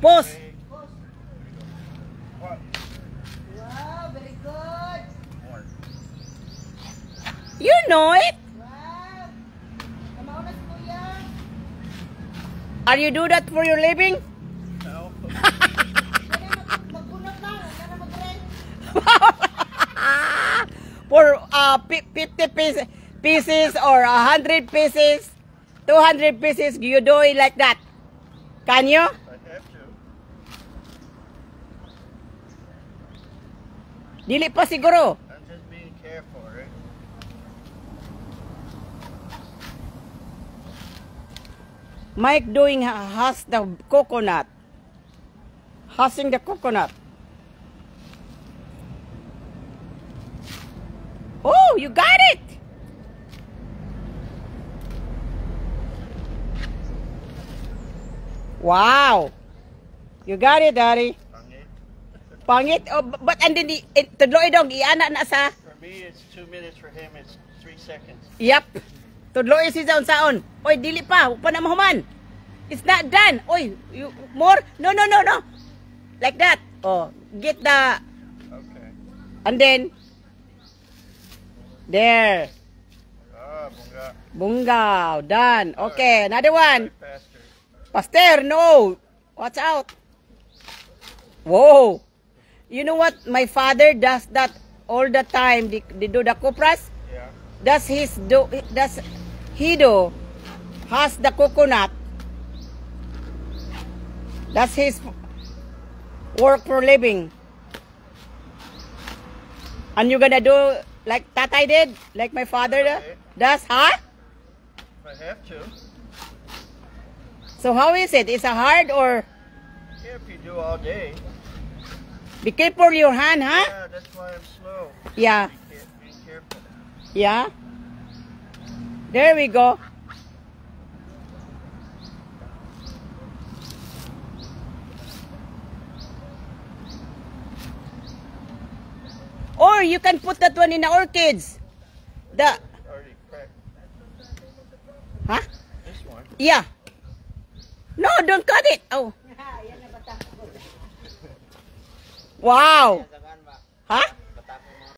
Pause. Wow, very good. You know it. Wow. Kamaw na si Kuya. Are you do that for your living? No. Magbunot lang. Huwag ka na mag-rent. For 50 pieces or 100 pieces, 200 pieces, you do it like that? Can you? I have to. Dili pa siguro. I'm just being careful, right? Mike doing has the coconut. Hussing the coconut. Oh, you got it! Wow! You got it, Daddy. Pangit. Pangit. Oh, but and then tudloy dong iana na sa. For me, it's 2 minutes. For him, it's 3 seconds. Yep. Tudloy si saon. Oy, dili pa. Pa na mahuman. It's not done. Oy, you more? No. Like that. Oh, get the Okay. and then there. Ah, bunga. Bungaw. Done. Okay, another one. Faster. Pastor, no. Watch out. Whoa. You know what? My father does that all the time. They do the copras. Yeah. He has the coconut. That's his work for living. And you're gonna do like Tatay did? Like my father does? Huh? I have to. So how is it? Is it hard or Yeah, if you do all day. be careful your hand, huh? Yeah, that's why I'm slow. Yeah. Be careful. Yeah. There we go. Or you can put that one in the orchids. The Already cracked. huh? This one. Yeah. No, don't cut it. Oh. Wow. Huh?